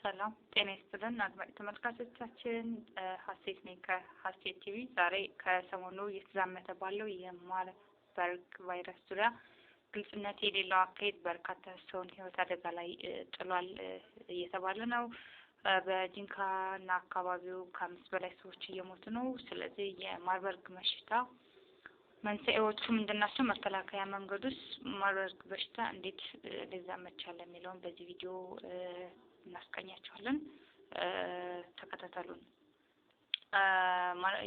ሰላም ጤና ይስጥልን አድማጭ ተመልካቾቻችን ሀሴት ነኝ ከሀሴት ቲቪ ዛሬ ከሰሞኑ እየተዛመተ ባለው የማርበርግ ቫይረስ ዙሪያ ግልጽነት የሌለው አካሄድ በርካታ ሰውን ህይወት አደጋ ላይ ጥሏል እየተባለ ነው። በጂንካና አካባቢው ከ5 በላይ ሰዎች እየሞቱ ነው። ስለዚህ የማርበርግ በሽታ መንስኤዎቹ ምንድናቸው? መከላከያ መንገዱስ ማርበርግ በሽታ እንዴት ሊዛመት ቻለ የሚለውን በዚህ ቪዲዮ እናስቀኛቸዋለን። ተከታተሉን።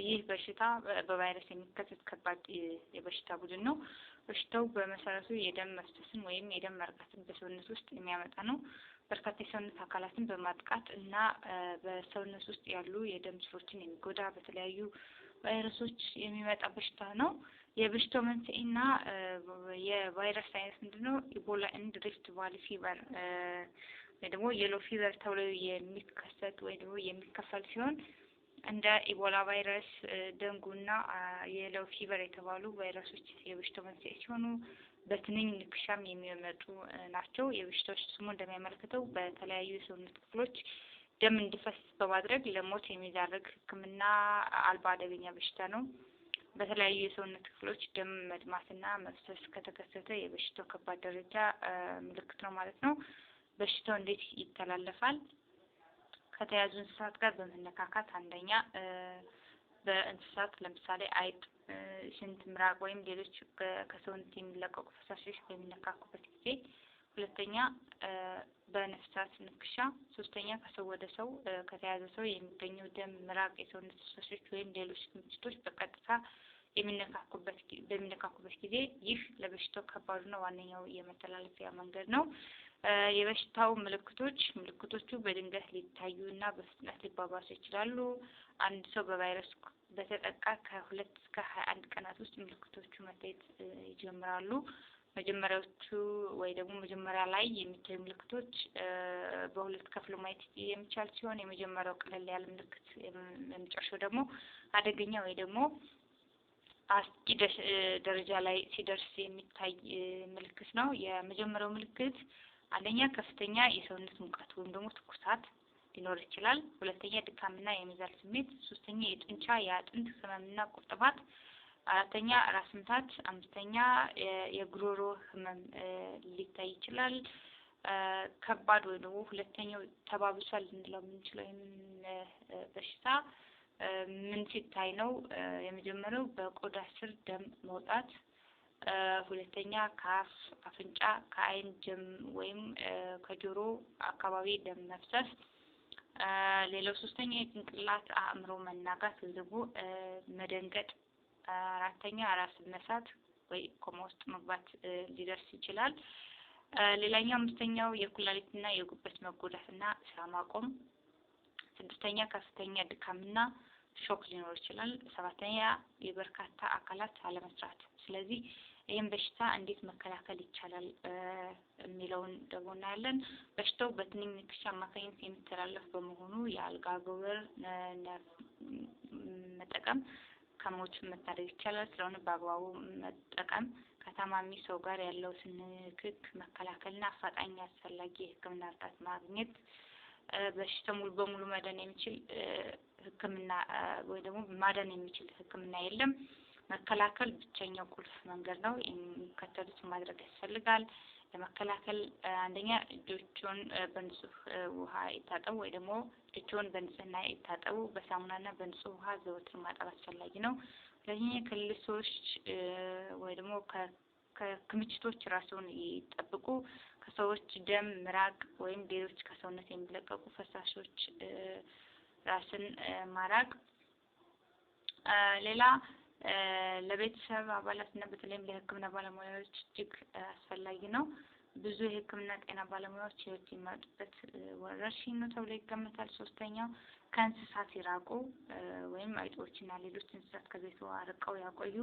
ይህ በሽታ በቫይረስ የሚከሰት ከባድ የበሽታ ቡድን ነው። በሽታው በመሰረቱ የደም መፍሰስን ወይም የደም መርጋትን በሰውነት ውስጥ የሚያመጣ ነው። በርካታ የሰውነት አካላትን በማጥቃት እና በሰውነት ውስጥ ያሉ የደም ስሮችን የሚጎዳ በተለያዩ ቫይረሶች የሚመጣ በሽታ ነው። የበሽታው መንስኤና የቫይረስ አይነት ምንድነው? ኢቦላ ኤንድ ሪፍት ቫሊ ፊቨር ወይ ደግሞ የሎ ፊቨር ተብሎ የሚከሰት ወይ ደግሞ የሚከፈል ሲሆን እንደ ኢቦላ ቫይረስ፣ ደንጉና የሎ ፊቨር የተባሉ ቫይረሶች የበሽታው መንስኤ ሲሆኑ በትንኝ ንክሻም የሚመጡ ናቸው። የበሽታው ስሙ እንደሚያመለክተው በተለያዩ የሰውነት ክፍሎች ደም እንዲፈስ በማድረግ ለሞት የሚዳርግ ሕክምና አልባ አደገኛ በሽታ ነው። በተለያዩ የሰውነት ክፍሎች ደም መድማትና መፍሰስ ከተከሰተ የበሽታው ከባድ ደረጃ ምልክት ነው ማለት ነው። በሽታው እንዴት ይተላለፋል? ከተያዙ እንስሳት ጋር በመነካካት አንደኛ በእንስሳት ለምሳሌ አይጥ፣ ሽንት፣ ምራቅ ወይም ሌሎች ከሰውነት የሚለቀቁ ፈሳሾች በሚነካኩበት ጊዜ፣ ሁለተኛ በነፍሳት ንክሻ፣ ሶስተኛ ከሰው ወደ ሰው ከተያዘ ሰው የሚገኘው ደም፣ ምራቅ፣ የሰውነት ፈሳሾች ወይም ሌሎች ክምችቶች በቀጥታ በሚነካኩበት ጊዜ ይህ ለበሽታው ከባዱና ዋነኛው የመተላለፊያ መንገድ ነው። የበሽታው ምልክቶቹ በድንገት ሊታዩና በፍጥነት ሊባባሱ ይችላሉ። አንድ ሰው በቫይረስ በተጠቃ ከ2 እስከ 21 ቀናት ውስጥ ምልክቶቹ መታየት ይጀምራሉ። መጀመሪያዎቹ ወይ ደግሞ መጀመሪያ ላይ የሚታዩ ምልክቶች በሁለት ከፍሎ ማየት የሚቻል ሲሆን የመጀመሪያው ቀለል ያለ ምልክት፣ የመጨረሻው ደግሞ አደገኛ ወይ ደግሞ አስጊ ደረጃ ላይ ሲደርስ የሚታይ ምልክት ነው። የመጀመሪያው ምልክት አንደኛ ከፍተኛ የሰውነት ሙቀት ወይም ደግሞ ትኩሳት ሊኖር ይችላል። ሁለተኛ ድካምና የመዛል ስሜት፣ ሶስተኛ የጡንቻ የአጥንት ህመምና ቁርጥማት፣ አራተኛ ራስ ምታት፣ አምስተኛ የጉሮሮ ህመም ሊታይ ይችላል። ከባድ ወይ ደግሞ ሁለተኛው ተባብሷል ልንለው የምንችለው በሽታ ምን ሲታይ ነው? የመጀመሪያው በቆዳ ስር ደም መውጣት፣ ሁለተኛ ከአፍ፣ አፍንጫ፣ ከአይን ጀም ወይም ከጆሮ አካባቢ ደም መፍሰስ፣ ሌላው ሶስተኛ የጭንቅላት አእምሮ መናጋት ወይ ደግሞ መደንገጥ፣ አራተኛ ራስ መሳት ወይ ኮማ ውስጥ መግባት ሊደርስ ይችላል። ሌላኛው አምስተኛው የኩላሊትና የጉበት መጎዳትና ስራ ማቆም፣ ስድስተኛ ከፍተኛ ድካምና ሾክ ሊኖር ይችላል። ሰባተኛ የበርካታ አካላት አለመስራት። ስለዚህ ይህን በሽታ እንዴት መከላከል ይቻላል የሚለውን ደግሞ እናያለን። በሽታው በትንኝ ንክሻ አማካኝነት የሚተላለፍ በመሆኑ የአልጋ ጎበር መጠቀም ከሞት መታደግ ይቻላል። ስለሆነ በአግባቡ መጠቀም፣ ከታማሚ ሰው ጋር ያለው ንክክ መከላከልና አፋጣኝ አስፈላጊ የሕክምና እርዳታ ማግኘት። በሽታው ሙሉ በሙሉ ማዳን የሚችል ሕክምና ወይ ደግሞ ማዳን የሚችል ሕክምና የለም። መከላከል ብቸኛው ቁልፍ መንገድ ነው። የሚከተሉት ማድረግ ያስፈልጋል። ለመከላከል አንደኛ እጆችን በንጹህ ውሃ ይታጠቡ ወይ ደግሞ እጆችን በንጽህና ይታጠቡ። በሳሙናና በንጹህ ውሃ ዘወትር ማጠብ አስፈላጊ ነው። ለዚህ ከልሶች ወይ ደግሞ ከክምችቶች ራስዎን ይጠብቁ። ከሰዎች ደም፣ ምራቅ ወይም ሌሎች ከሰውነት የሚለቀቁ ፈሳሾች ራስን ማራቅ። ሌላ ለቤተሰብ አባላት እና በተለይም ለሕክምና ባለሙያዎች እጅግ አስፈላጊ ነው። ብዙ የሕክምና ጤና ባለሙያዎች ህይወት የሚያጡበት ወረርሽኝ ነው ተብሎ ይገመታል። ሶስተኛው ከእንስሳት ይራቁ ወይም አይጦችና ሌሎች እንስሳት ከቤቱ አርቀው ያቆዩ።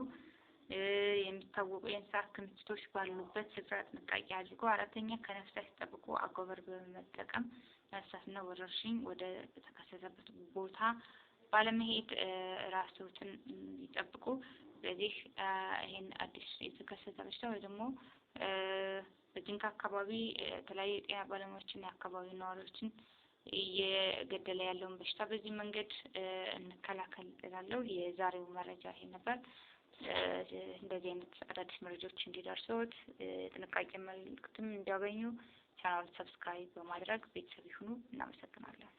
የሚታወቁ የእንስሳት ክምችቶች ባሉበት ስፍራ ጥንቃቄ አድርጉ። አራተኛ ከነፍሳት ሲጠብቁ አጎበር በመጠቀም ነፍሳትና ወረርሽኝ ወደ ተከሰተበት ቦታ ባለመሄድ ራስዎትን ይጠብቁ። ስለዚህ ይሄን አዲስ የተከሰተ በሽታ ወይ ደግሞ በጂንካ አካባቢ የተለያዩ የጤና ባለሙያዎችና የአካባቢው ነዋሪዎችን እየገደለ ያለውን በሽታ በዚህ መንገድ እንከላከል እላለሁ። የዛሬው መረጃ ይሄ ነበር። እንደዚህ አይነት አዳዲስ መረጃዎች እንዲደርሱት ጥንቃቄ መልእክትም እንዲያገኙ ቻናሉን ሰብስክራይብ በማድረግ ቤተሰብ ይሁኑ። እናመሰግናለን።